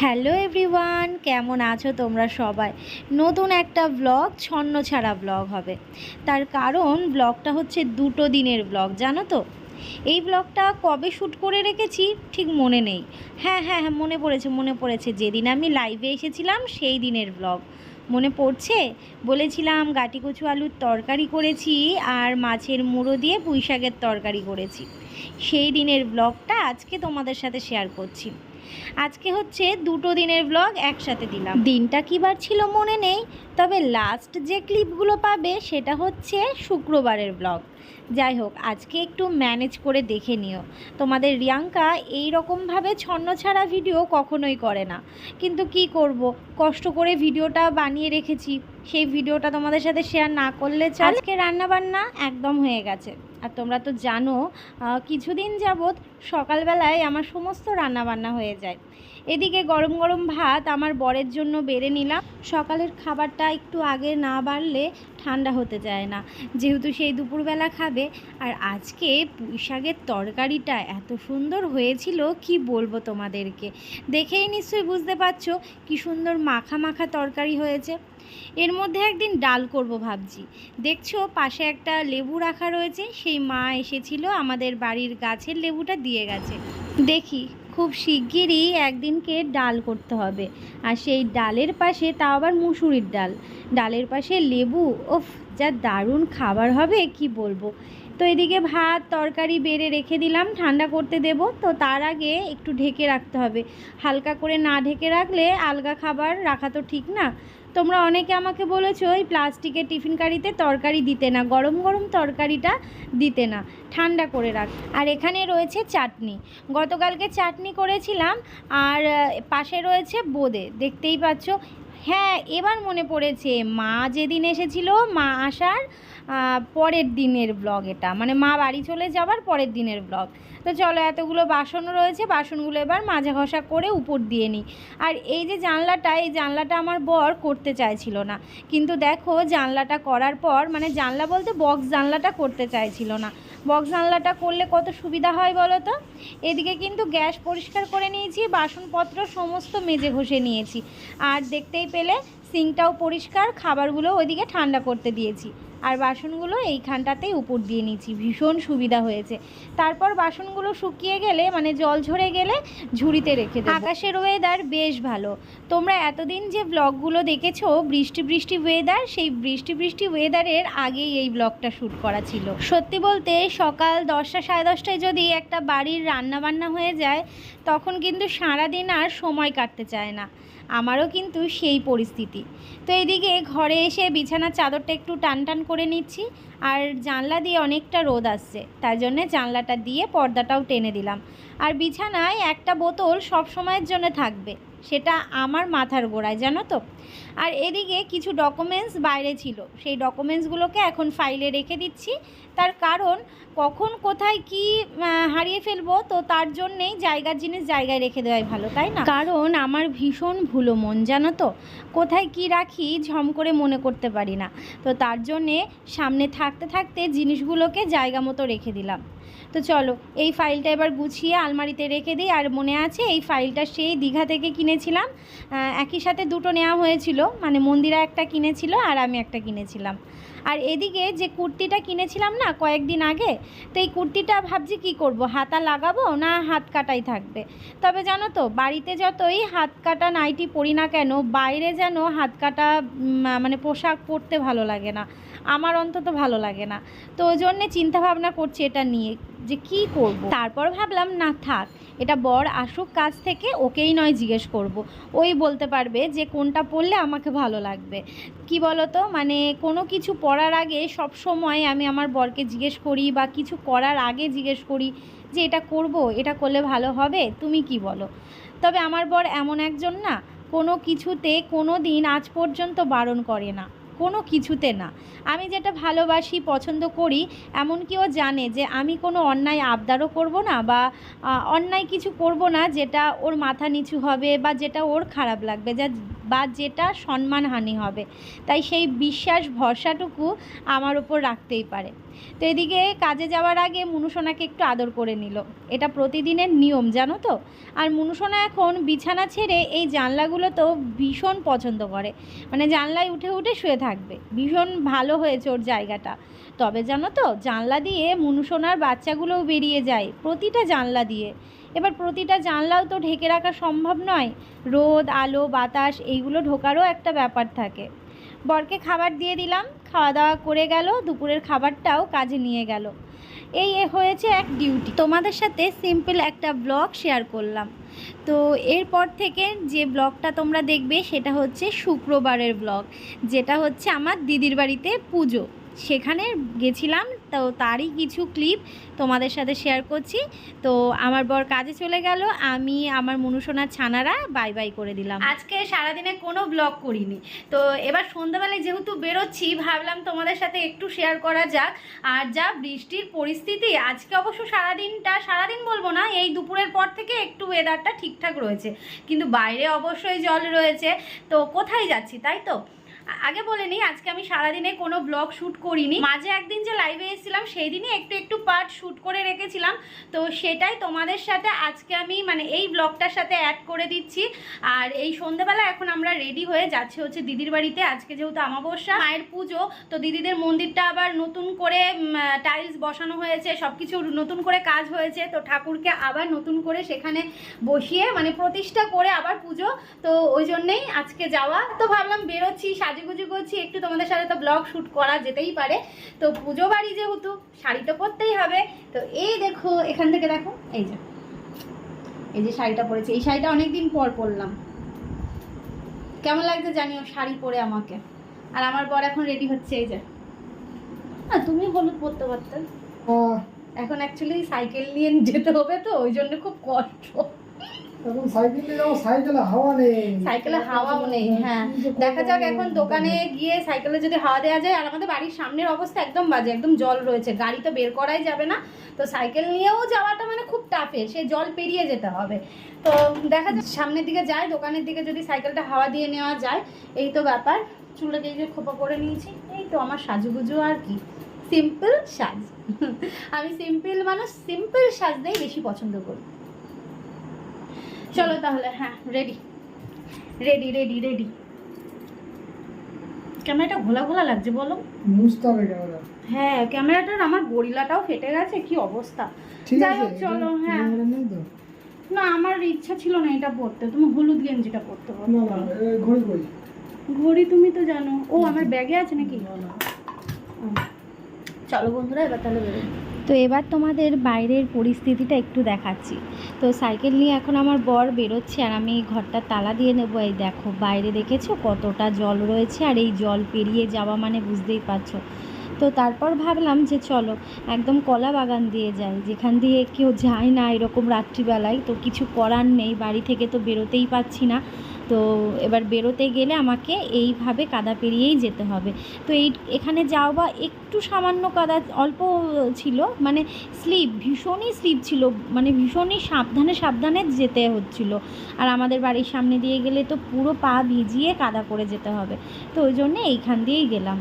Hello everyone, কেমন আছো তোমরা সবাই? নতুন একটা ব্লগ, ছন্নছাড়া ব্লগ হবে। তার কারণ ব্লগটা হচ্ছে 2 দিনের ব্লগ, জানো তো? এই ব্লগটা কবে শ্যুট করে রেখেছি ঠিক মনে নেই। হ্যাঁ, মনে পড়েছে যেদিন আমি লাইভে এসেছিলাম সেই দিনের ব্লগ মনে পড়ছে। বলেছিলাম গাটি কচু আলুর তরকারি করেছি আর মাছের মুড়ো দিয়ে পুঁই শাকের তরকারি করেছি। সেই দিনের ব্লগটা আজকে তোমাদের সাথে শেয়ার করছি। আজকে হচ্ছে 2 দিনের ব্লগ একসাথে দিলাম। দিনটা কী বার ছিল মনে নেই, তবে লাস্ট যে ক্লিপগুলো পাবে সেটা হচ্ছে শুক্রবারের ব্লগ। যাই হোক, আজকে একটু ম্যানেজ করে দেখে নিও। তোমাদের রিয়াঙ্কা এই রকমভাবে ছন্নছাড়া ভিডিও কখনোই করে না, কিন্তু কি করব, কষ্ট করে ভিডিওটা বানিয়ে রেখেছি, সেই ভিডিওটা তোমাদের সাথে শেয়ার না করলে চলে। আজকে রান্নাবান্না একদম হয়ে গেছে। আর তোমরা তো জানো কিছুদিন যাবৎ সকালবেলায় আমার সমস্ত রান্নাবান্না হয়ে যায়। এদিকে গরম গরম ভাত আমার বরের জন্য বেড়ে নিলাম। সকালের খাবারটা একটু আগে না বাড়লে ঠান্ডা হতে চায় না, যেহেতু সেই দুপুরবেলা খাবে। আর আজকে পুঁই শাকের তরকারিটা এত সুন্দর হয়েছিল কি বলবো তোমাদেরকে, দেখেই নিশ্চয়ই বুঝতে পারছো কি সুন্দর মাখা মাখা তরকারি হয়েছে। এর মধ্যে একদিন ডাল করব ভাবছি। দেখছো পাশে একটা লেবু রাখা রয়েছে, সেই মা এসেছিল, আমাদের বাড়ির গাছের লেবুটা দিয়ে গেছে। দেখি খুব শিগগিরই একদিনকে ডাল করতে হবে। আর সেই ডালের পাশে তাও আবার মুসুরির ডাল, ডালের পাশে লেবু, ওফ যা দারুণ খাবার হবে কি বলবো। তো এদিকে ভাত তরকারি বেড়ে রেখে দিলাম, ঠান্ডা করতে দেব। তো তার আগে একটু ঢেকে রাখতে হবে, হালকা করে না ঢেকে রাখলে আলগা খাবার রাখা তো ঠিক না। তোমরা অনেকে আমাকে বলেছো ওই প্লাস্টিকের টিফিন কারিতে তরকারি দিতে না, গরম গরম তরকারিটা দিতে না, ঠান্ডা করে রাখ। আর এখানে রয়েছে চাটনি, গতকালকে চাটনি করেছিলাম। আর পাশে রয়েছে বোঁদে, দেখতেই পাচ্ছ। হ্যাঁ, এবার মনে পড়েছে, মা যেদিন এসেছিল, মা আসার পরের দিনের ব্লগ এটা, মানে মা বাড়ি চলে যাবার পরের দিনের ব্লগ। তো চলো, এতগুলো বাসনও রয়েছে, বাসনগুলো এবার মাজা ঘষা করে উপর দিয়ে নিই। আর এই যে জানলাটা, এই জানলাটা আমার বর করতে চাইছিল না, কিন্তু দেখো জানলাটা করার পর, মানে জানলা বলতে বক্স জানলাটা করতে চাইছিল না। বক্স জানলাটা করলে কত সুবিধা হয় বলো তো। এদিকে কিন্তু গ্যাস পরিষ্কার করে নিয়েছি, বাসনপত্র সমস্ত মেজে ঘষে নিয়েছি। আর দেখতেই পেলে সিঙ্কটাও পরিষ্কার, খাবারগুলো ওইদিকে ঠান্ডা করতে দিয়েছি। আর বাসনগুলো এইখানটাতেই উপর দিয়ে নিয়েছি, ভীষণ সুবিধা হয়েছে। তারপর বাসনগুলো শুকিয়ে গেলে, মানে জল ঝরে গেলে ঝুড়িতে রেখে দেব। আকাশের ওয়েদার বেশ ভালো। তোমরা এতদিন যে ব্লগগুলো দেখেছো বৃষ্টি বৃষ্টি ওয়েদার, সেই বৃষ্টি বৃষ্টি ওয়েদারের আগেই এই ব্লগটা শ্যুট করা ছিল। সত্যি বলতে সকাল 10টা সাড়ে 10টায় যদি একটা বাড়ির রান্নাবান্না হয়ে যায়, তখন কিন্তু সারাদিন আর সময় কাটতে চায় না। আমারও কিন্তু সেই পরিস্থিতি। তো এইদিকে ঘরে এসে বিছানার চাদরটা একটু টান টান করে নিচ্ছি। আর জানলা দিয়ে অনেকটা রোদ আসছে, তাই জন্যে জানলাটা দিয়ে পর্দাটাও টেনে দিলাম। আর বিছানায় একটা বোতল সব সময়ের জন্য থাকবে, সেটা আমার মাথার গোড়ায়, জানো তো। আর এদিকে কিছু ডকুমেন্টস বাইরে ছিল, সেই ডকুমেন্টসগুলোকে এখন ফাইলে রেখে দিচ্ছি। তার কারণ কখন কোথায় কি হারিয়ে ফেলবো, তো তার জন্যেই জায়গার জিনিস জায়গায় রেখে দেওয়াই ভালো, তাই না? কারণ আমার ভীষণ ভুলো মন, জানো তো, কোথায় কি রাখি ঝম করে মনে করতে পারি না। তো তার জন্যে সামনে থাকতে থাকতে জিনিসগুলোকে জায়গা মতো রেখে দিলাম। তো চলো, এই ফাইলটা এবার গুছিয়ে আলমারিতে রেখে দিই। আর মনে আছে এই ফাইলটা সেই দীঘা থেকে কিনেছিলাম, একই সাথে দুটো নেওয়া হয়েছিল, মানে মন্দিরা একটা কিনেছিল আর আমি একটা কিনেছিলাম। আর এদিকে যে কুর্তিটা কিনেছিলাম না কয়েকদিন আগে, তো এই কুর্তিটা ভাবছি কি করব, হাতা লাগাবো না হাত কাটাই থাকবে। তবে জানো তো, বাড়িতে যতই হাত কাটা নাইটি পরি না কেন, বাইরে যেন হাত কাটা মানে পোশাক পরতে ভালো লাগে না, আমার অন্তত ভালো লাগে না। তো ওই জন্যে চিন্তাভাবনা করছি এটা নিয়ে যে কি করব। তারপর ভাবলাম না থাক, এটা বর আসুক কাজ থেকে, ওকেই নয় জিজ্ঞেস করব, ওই বলতে পারবে যে কোনটা পরলে আমাকে ভালো লাগবে। কি বলো তো, মানে কোনো কিছু পরার আগে সব সময় আমি আমার বরকে জিজ্ঞেস করি, বা কিছু করার আগে জিজ্ঞেস করি যে এটা করব, এটা করলে ভালো হবে, তুমি কি বলো? তবে আমার বর এমন একজন না, কোনো কিছুতে কোনো দিন আজ পর্যন্ত বারণ করে না। কোনো কিছুতে না। আমি যেটা ভালোবাসি পছন্দ করি, এমনকি ও জানে যে আমি কোনো অন্যায় আবদারও করব না বা অন্যায় কিছু করব না যেটা ওর মাথা নিচু হবে বা যেটা ওর খারাপ লাগবে বা যেটা সম্মানহানি হবে। তাই সেই বিশ্বাস ভরসাটুকু আমার ওপর রাখতেই পারে। তো এদিকে কাজে যাওয়ার আগে মুনুসোনাকে একটু আদর করে নিল, এটা প্রতিদিনের নিয়ম জানো তো। আর মুনুসোনা এখন বিছানা ছেড়ে এই জানলাগুলোতেও ভীষণ পছন্দ করে, মানে জানলায় উঠে উঠে শুয়ে থাকবে। ভীষণ ভালো হয়েছে ওর জায়গাটা। তবে জানো তো, জানলা দিয়ে মুনুসোনার বাচ্চাগুলোও বেরিয়ে যায়, প্রতিটা জানলা দিয়ে। এবার প্রতিটা জানলাও তো ঢেকে রাখা সম্ভব নয়, রোদ আলো বাতাস এইগুলো ঢোকারও একটা ব্যাপার থাকে। বরকে খাবার দিয়ে দিলাম, খাওয়া দাওয়া করে গেল, দুপুরের খাবারটাও কাজে নিয়ে গেল। এই হয়েছে এক ডিউটি। তোমাদের সাথে সিম্পল একটা ব্লগ শেয়ার করলাম। তো এরপর থেকে যে ব্লগটা তোমরা দেখবে সেটা হচ্ছে শুক্রবারের ব্লগ, যেটা হচ্ছে আমার দিদির বাড়িতে পুজো, সেখানে গেছিলাম। তো তারই কিছু ক্লিপ তোমাদের সাথে শেয়ার করছি। তো আমার বর কাজে চলে গেল, আমি আমার মুনুসোনার ছানারা বাই বাই করে দিলাম। আজকে সারাদিনে কোনো ব্লগ করিনি, তো এবার সন্ধ্যাবেলায় যেহেতু বেরোচ্ছি ভাবলাম তোমাদের সাথে একটু শেয়ার করা যাক। আর যা বৃষ্টির পরিস্থিতি আজকে, অবশ্য সারাদিন বলবো না, এই দুপুরের পর থেকে একটু ওয়েদারটা ঠিকঠাক রয়েছে, কিন্তু বাইরে অবশ্যই জল রয়েছে। তো কোথায় যাচ্ছি তাই তো আগে বলে নিই, আজকে আমি সারাদিনে কোনো ব্লগ শ্যুট করিনি। মাঝে একদিন যে লাইভে এসেছিলাম সেই দিনই একটু পার্ট শ্যুট করে রেখেছিলাম, তো সেটাই তোমাদের সাথে আজকে আমি মানে এই ব্লগটার সাথে অ্যাড করে দিচ্ছি। আর এই সন্ধ্যাবেলা এখন আমরা রেডি হয়ে যাচ্ছি হচ্ছে দিদির বাড়িতে। আজকে যেহেতু অমাবস্যা, মায়ের পুজো, তো দিদিদের মন্দিরটা আবার নতুন করে টাইলস বসানো হয়েছে, সব কিছু নতুন করে কাজ হয়েছে। তো ঠাকুরকে আবার নতুন করে সেখানে বসিয়ে মানে প্রতিষ্ঠা করে আবার পুজো, তো ওই জন্যেই আজকে যাওয়া। তো ভাবলাম বেরোচ্ছি, সাজুগুজু করছি, একটু তোমাদের সাথে তো ব্লগ শ্যুট করা যেতেই পারে। তো পুজো বাড়ি যেহেতু শাড়ি তো পরতেই হবে। তো এই দেখো, এখান থেকে দেখো, এই যে শাড়িটা পরেছি, এই শাড়িটা অনেকদিন পর পরলাম। কেমন লাগছে জানিও শাড়ি পরে আমাকে। আর আমার বর এখন রেডি হচ্ছে, এই যে। তুমি হলুদ পরতে পারতে, এখন অ্যাকচুয়ালি সাইকেল নিয়ে যেতে হবে, তো ওই জন্য খুব কষ্ট। সাইকেলে হাওয়া নেই। হ্যাঁ, দেখা যাক এখন দোকানে গিয়ে সাইকেলে যদি হাওয়া দেওয়া যায়। আর আমাদের বাড়ির সামনের অবস্থা একদম বাজে, একদম জল রয়েছে, গাড়ি তো বের করাই যাবে না। তো সাইকেল নিয়েও যাওয়াটা মানে খুব টাফে, সে জল পেরিয়ে যেতে হবে। তো দেখা যাক সামনের দিকে যায়, দোকানের দিকে যদি সাইকেলটা হাওয়া দিয়ে নেওয়া যায়। এই তো ব্যাপার। চুলটাকে এই যে খোপা করে নিয়েছি, এই তো আমার সাজুগুজু। আর কি সিম্পল সাজ, আমি সিম্পল মানুষ, সিম্পল সাজতেই বেশি পছন্দ করি। চলো তাহলে, হ্যাঁ রেডি। ক্যামেরাটা ঘোলা লাগছে বলো, বুঝতে হবে ক্যামেরা। হ্যাঁ, ক্যামেরাটার আমার গরিলাটাও ফেটে গেছে, কি অবস্থা। যাই হোক চলো। হ্যাঁ না, আমার ইচ্ছা ছিল না এটা পরতে, তুমি হলুদ গেঞ্জিটা পরতে পারো। ঘড়ি তুমি তো জানো। ও আমার ব্যাগে আছে নাকি? চলো বন্ধুরা, এবার তাহলে বেরোই। তো এবার তোমাদের বাইরের পরিস্থিতিটা একটু দেখাচ্ছি। তো সাইকেল নিয়ে এখন আমার বর বেরোচ্ছে আর আমি ঘরটা তালা দিয়ে নেবো। এই দেখো বাইরে দেখেছো কতটা জল রয়েছে, আর এই জল পেরিয়ে যাওয়া মানে বুঝতেই পারছো। তো তারপর ভাবলাম যে চলো একদম কলা বাগান দিয়ে যাই, যেখান দিয়ে কেউ যায় না এরকম রাত্রিবেলায়। তো কিছু করার নেই, বাড়ি থেকে তো বেরোতেই পাচ্ছি না। তো এবার বেরোতে গেলে আমাকে এইভাবে কাদা পেরিয়েই যেতে হবে। তো এখানে যাও বা একটু সামান্য কাদা অল্প ছিল, মানে ভীষণই স্লিপ ছিল, মানে ভীষণই সাবধানে যেতে হচ্ছিল। আর আমাদের বাড়ির সামনে দিয়ে গেলে তো পুরো পা ভিজিয়ে কাদা করে যেতে হবে। তো ওই জন্যে এইখান দিয়েই গেলাম।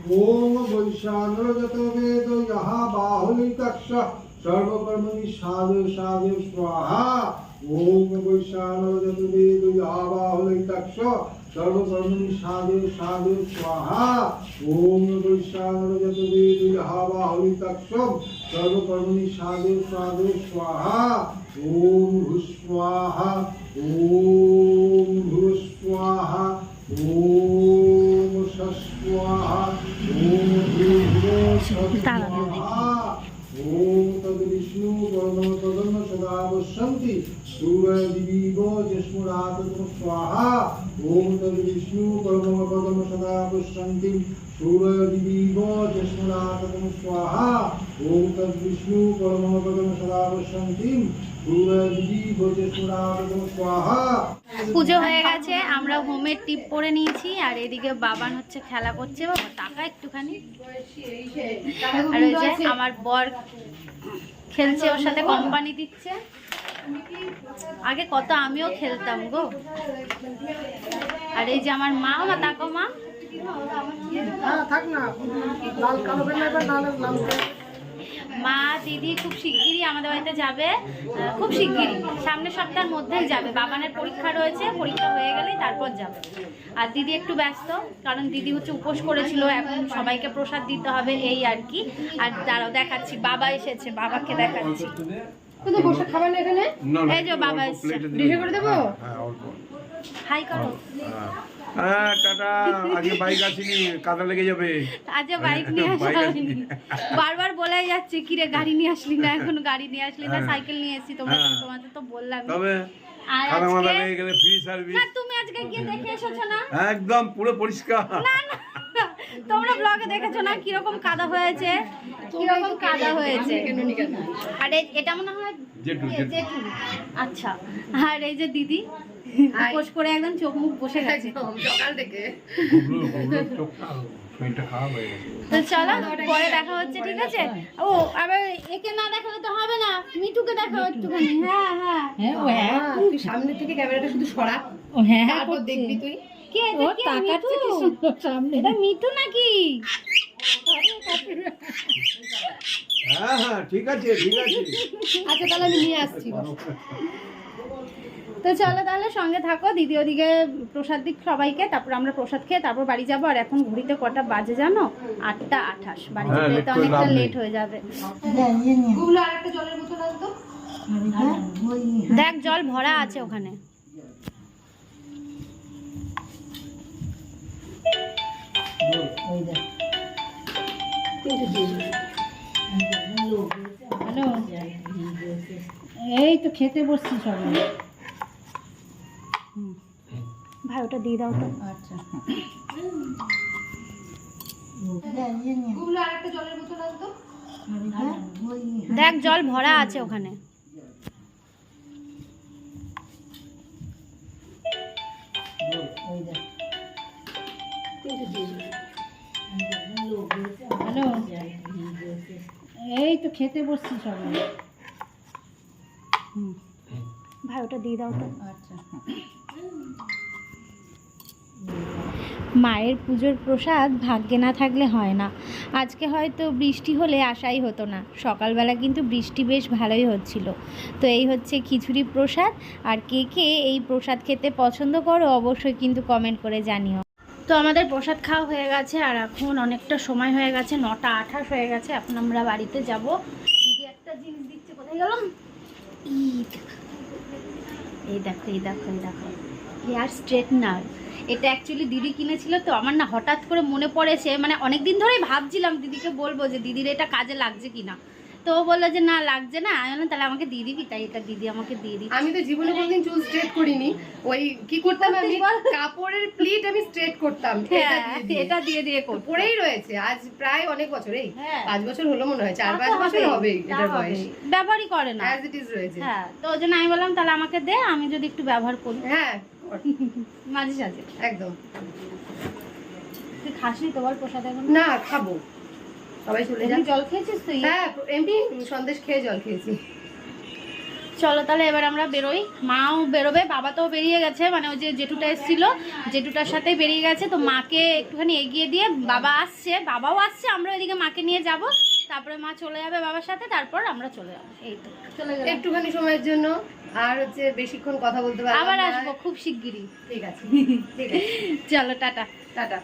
ओम वैशानरजतो वेदो यः बाहुलितक्ष सर्वकर्मणि साधु साधु स्वाहा ओम वैशानरजतो वेदो यः बाहुलितक्ष सर्वकर्मणि साधु साधु स्वाहा ओम वैशानरजतो वेदो यः बाहुलितक्ष सर्वकर्मणि साधु साधु स्वाहा ओम भूस्वाहा ओम भूस्वाहा ओम सस्वाहा ओम भूस्वाहा ओम तद विष्णु वर्णो तदन्न सदा वसन्ति सूर्यदिवीव जस्मुरात स्वाहा ओम तद विष्णु वर्णो तदन्न सदा वसन्ति सूर्यदिवीव जस्मुरात स्वाहा ओम तद विष्णु वर्णो तदन्न सदा वसन्ति सूर्यदिवीव जस्मुरात स्वाहा। পুজো হয়ে গেছে, আমরা হোমের টিপ পরে নিয়েছি আর এদিকে বাবান হচ্ছে খেলা করছে। বাবা টাকা একটুখানি, আর ওই যে আমার বর খেলছে, ওর সাথে কোম্পানি দিচ্ছে। আগে কত আমিও খেলতাম গো। আর এই যে আমার মা, মা তাকো মা, মা দিদি খুব শিগগিরই আমাদের বাড়িতে যাবে, খুব শিগগিরই, সামনের সপ্তাহের মধ্যেই যাবে। বাবানের পরীক্ষা রয়েছে, পরীক্ষা হয়ে গেলেই তারপর যাবে। আর দিদি একটু ব্যস্ত, কারণ দিদি হচ্ছে উপোস করেছিল, এখন সবাইকে প্রসাদ দিতে হবে, এই আর কি। আর দাঁড়াও দেখাচ্ছি, বাবা এসেছে, বাবাকে দেখাচ্ছি। এই যে বাবা এসেছে, করে দেবো, হাই করো। হ্যাঁ টাটা, আজকে বাইক আসেনি, কাদা লেগে যাবে। আজকে বাইক নিয়ে আসেনি, বারবার বলে যাচ্ছে কি রে গাড়ি নিয়ে আসলি না, এখন গাড়ি নিয়ে আসলি না, সাইকেল নিয়ে এসেছি। তোমাদের তো বললাম, তবে কাদা মাদা লেগে গেলে ফ্রি সার্ভিস। না তুমি আজকে গিয়ে দেখে এসেছো না? একদম পুরো পরিষ্কার। না না, তোমরা ব্লগে দেখেছো না কিরকম কাদা হয়েছে, কিরকম কাদা হয়েছে। আর এটা মনে হয় জেঠু। আচ্ছা, আর এই যে দিদি উপোস করে একদম চোখ মুখ বসে গেছে সকাল থেকে। তো চলো পরে দেখা হচ্ছে, ঠিক আছে? ও আবার একে না দেখালে তো হবে না, মিঠুকে দেখাও একটুখানি। হ্যাঁ হ্যাঁ হ্যাঁ, তুই সামনে থেকে ক্যামেরাটা শুধু সরা। ও হ্যাঁ, তারপর দেখবি তুই কে তাকাচ্ছে কি সুন্দর সামনে। এটা মিঠু নাকি? হ্যাঁ হ্যাঁ ঠিক আছে ঠিক আছে। আচ্ছা তাহলে আমি নিয়ে আসছি। তো চলো তাহলে সঙ্গে থাকো, দিদি ওদিকে প্রসাদ দিক সবাইকে, তারপর আমরা প্রসাদ খেয়ে তারপর বাড়ি যাবো। আর এখন ঘড়িতে কটা বাজে জানো? 8:28। বাড়ি যেতে অনেকটা লেট হয়ে যাবে। দেখ জল ভরা আছে ওখানে। হ্যালো, এই তো খেতে বসছি সবাই। ভাই ওটা দিয়ে দাও তো। আচ্ছা দেখ জল ভরা আছে ওখানে। হ্যালো, এই তো খেতে বসছি সবাই। ভাই ওটা দিয়ে দাও তো। আচ্ছা, মায়ের পুজোর প্রসাদ ভাগ্যে না থাকলে হয় না। আজকে হয়তো বৃষ্টি হলে আশাই হতো না, সকালবেলা কিন্তু বৃষ্টি বেশ ভালোই হচ্ছিল। তো এই হচ্ছে খিচুড়ি প্রসাদ। আর কে কে এই প্রসাদ খেতে পছন্দ করো অবশ্যই কিন্তু কমেন্ট করে জানিও। তো আমাদের প্রসাদ খাওয়া হয়ে গেছে, আর এখন অনেকটা সময় হয়ে গেছে, 9:28 হয়ে গেছে। এখন আমরা বাড়িতে যাব। দিদি একটা জিনিস দিচ্ছে, কোথায় গেলাম? এই দেখো এই দেখো এই দেখো, হেয়ার স্ট্রেটনার। এটা অ্যাকচুয়ালি দিদি কিনেছিল, তো আমার না হঠাৎ করে মনে পড়েছে, মানে অনেক দিন ধরেই ভাবছিলাম দিদিকে বলবো যে দিদির এটা কাজে লাগছে কিনা। তো ও বললো যে না লাগছে না। আমি বললাম তাহলে আমাকে দিয়ে দিবি, তাই এটা দিদি আমাকে দিয়ে দিই। আমি তো জীবনে কোনোদিন চুল স্ট্রেট করিনি, ওই কি করতাম আমি কাপড়ের প্লিট আমি স্ট্রেট করতাম, এটা দিয়ে দিয়ে পরেই রয়েছে আজ প্রায় অনেক বছর, এই 5 বছর হলো মনে হয়, 4-5 বছর হবে এটার বয়স, ব্যবহারই করে না, অ্যাজ ইট ইজ রয়েছে। হ্যাঁ, তো ওই জন্য আমি বললাম তাহলে আমাকে দে, আমি যদি একটু ব্যবহার করি। হ্যাঁ মাঝে সাঝে একদম। তুই খাসনি তোমার প্রসাদ? এখন না খাবো, সবাই চলে যান। জল খেয়েছিস তুই? হ্যাঁ এমনি সন্দেশ খেয়ে জল খেয়েছি। চলো তাহলে এবার আমরা বেরোই, মাও বেরোবে, বাবা তো বেরিয়ে গেছে, মানে ওই যে জেঠুটা এসেছিল জেঠুটার সাথে বেরিয়ে গেছে, তো মাকে একটুখানি এগিয়ে দিয়ে বাবা আসছে, বাবাও আসছে, আমরা ওইদিকে মাকে নিয়ে যাব, তারপরে মা চলে যাবে বাবার সাথে, তারপর আমরা চলে যাবো। এই তো চলে গেলাম, একটুখানি সময়ের জন্য, আর হচ্ছে বেশিক্ষণ কথা বলতে পারবো আবার না। আসবো খুব শিগগিরই। ঠিক আছে, ঠিক আছে, চলো টাটা। টাটা।